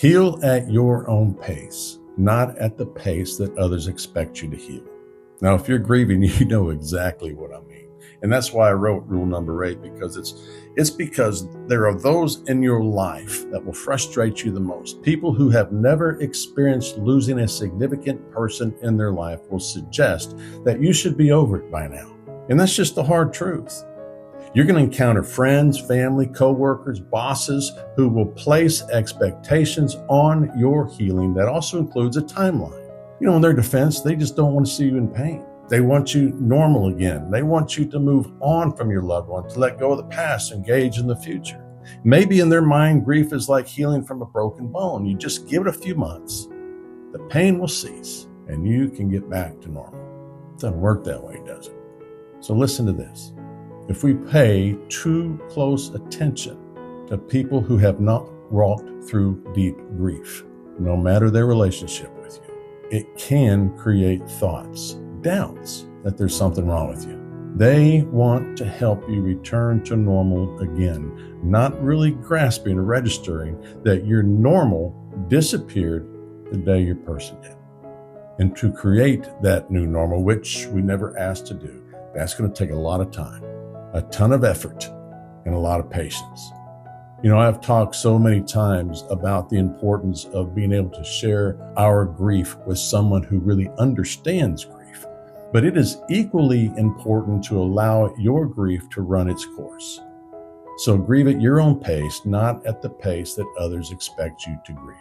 Heal at your own pace, not at the pace that others expect you to heal. Now, if you're grieving, you know exactly what I mean. And that's why I wrote rule number 8, because it's because there are those in your life that will frustrate you the most. People who have never experienced losing a significant person in their life will suggest that you should be over it by now. And that's just the hard truth. You're going to encounter friends, family, coworkers, bosses who will place expectations on your healing that also includes a timeline. In their defense, they just don't want to see you in pain. They want you normal again. They want you to move on from your loved one, to let go of the past, engage in the future. Maybe in their mind, grief is like healing from a broken bone. You just give it a few months, the pain will cease, and you can get back to normal. It doesn't work that way, does it? So listen to this. If we pay too close attention to people who have not walked through deep grief, no matter their relationship with you, it can create thoughts, doubts that there's something wrong with you. They want to help you return to normal again, not really grasping or registering that your normal disappeared the day your person did. And to create that new normal, which we never asked to do, that's going to take a lot of time, a ton of effort, and a lot of patience. I've talked so many times about the importance of being able to share our grief with someone who really understands grief. But it is equally important to allow your grief to run its course. So grieve at your own pace, not at the pace that others expect you to grieve.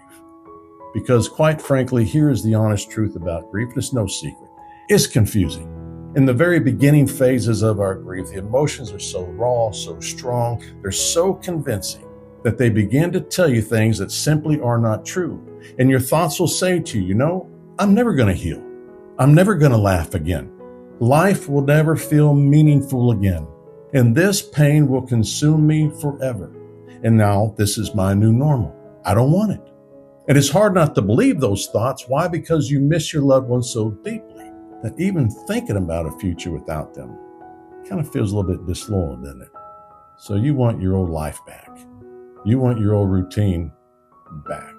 Because quite frankly, here is the honest truth about grief, and it's no secret. It's confusing. In the very beginning phases of our grief, the emotions are so raw, so strong, they're so convincing that they begin to tell you things that simply are not true. And your thoughts will say to you, I'm never going to heal. I'm never going to laugh again. Life will never feel meaningful again. And this pain will consume me forever. And now this is my new normal. I don't want it. And it's hard not to believe those thoughts. Why? Because you miss your loved ones so deeply that even thinking about a future without them kind of feels a little bit disloyal, doesn't it? So you want your old life back. You want your old routine back.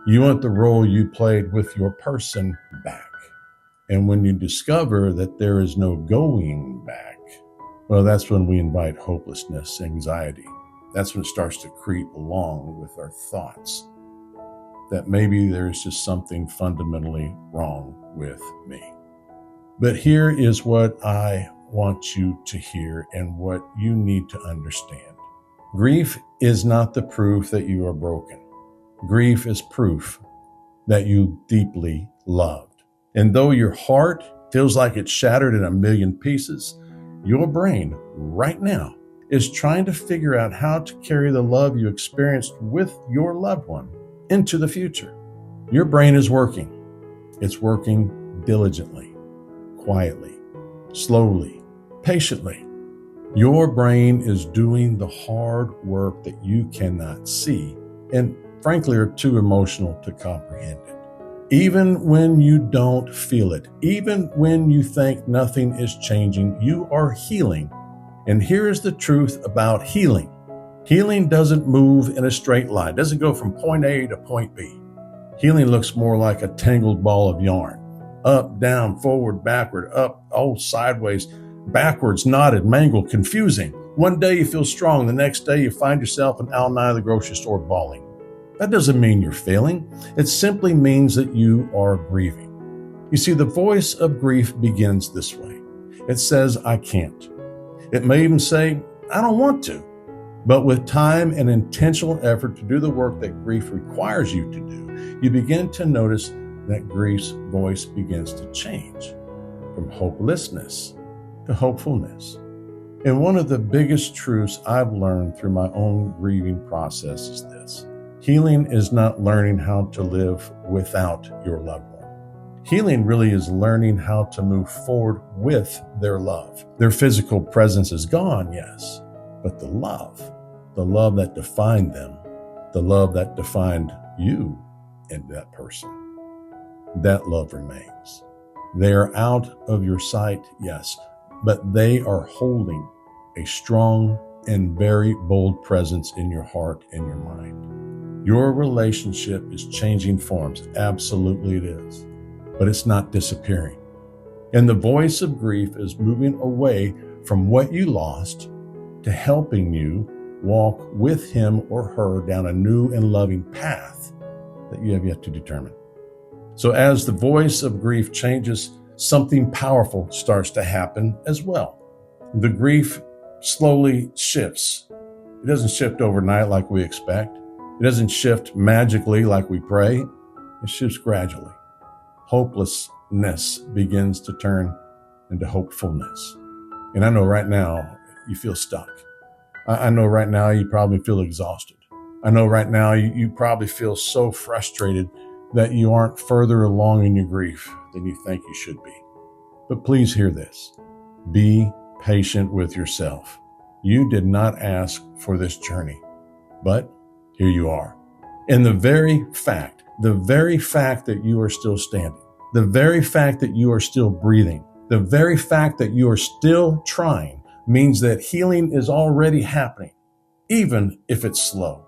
You want the role you played with your person back. And when you discover that there is no going back, well, that's when we invite hopelessness, anxiety. That's when it starts to creep along with our thoughts that maybe there's just something fundamentally wrong with me. But here is what I want you to hear and what you need to understand. Grief is not the proof that you are broken. Grief is proof that you deeply loved. And though your heart feels like it's shattered in a million pieces, your brain right now is trying to figure out how to carry the love you experienced with your loved one into the future. Your brain is working. It's working diligently, quietly, slowly, patiently. Your brain is doing the hard work that you cannot see and frankly are too emotional to comprehend it. Even when you don't feel it, even when you think nothing is changing, you are healing. And here's the truth about healing. Healing doesn't move in a straight line. It doesn't go from point A to point B. Healing looks more like a tangled ball of yarn. Up, down, forward, backward, up, sideways, backwards, knotted, mangled, confusing. One day you feel strong. The next day you find yourself in aisle 9 of the grocery store bawling. That doesn't mean you're failing. It simply means that you are grieving. You see, the voice of grief begins this way. It says, I can't. It may even say, I don't want to. But with time and intentional effort to do the work that grief requires you to do, you begin to notice that grief's voice begins to change from hopelessness to hopefulness. And one of the biggest truths I've learned through my own grieving process is this. Healing is not learning how to live without your loved one. Healing really is learning how to move forward with their love. Their physical presence is gone, yes, but the love that defined them, the love that defined you and that person, that love remains. They are out of your sight, yes, but they are holding a strong and very bold presence in your heart and your mind. Your relationship is changing forms. Absolutely it is. But it's not disappearing. And the voice of grief is moving away from what you lost to helping you walk with him or her down a new and loving path that you have yet to determine. So as the voice of grief changes, something powerful starts to happen as well. The grief slowly shifts. It doesn't shift overnight like we expect. It doesn't shift magically like we pray. It shifts gradually. Hopelessness begins to turn into hopefulness. And I know right now you feel stuck. I know right now you probably feel exhausted. I know right now you probably feel so frustrated that you aren't further along in your grief than you think you should be. But please hear this. Be patient with yourself. You did not ask for this journey, but here you are. And the very fact that you are still standing, the very fact that you are still breathing, the very fact that you are still trying means that healing is already happening, even if it's slow.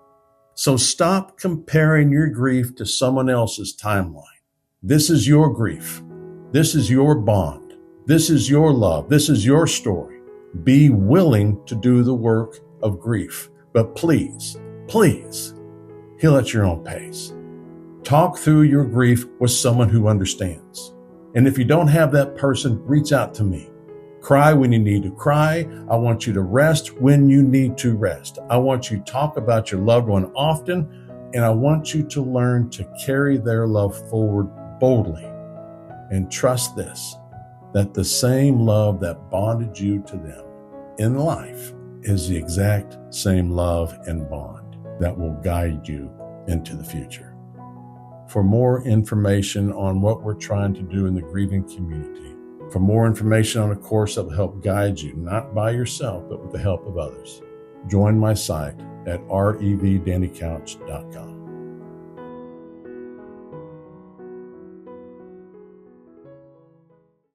So stop comparing your grief to someone else's timeline. This is your grief. This is your bond. This is your love. This is your story. Be willing to do the work of grief. But please, heal at your own pace. Talk through your grief with someone who understands. And if you don't have that person, reach out to me. Cry when you need to cry. I want you to rest when you need to rest. I want you to talk about your loved one often, and I want you to learn to carry their love forward boldly. And trust this, that the same love that bonded you to them in life is the exact same love and bond that will guide you into the future. For more information on what we're trying to do in the grieving community, for more information on a course that will help guide you, not by yourself, but with the help of others, join my site at revdannycouch.com.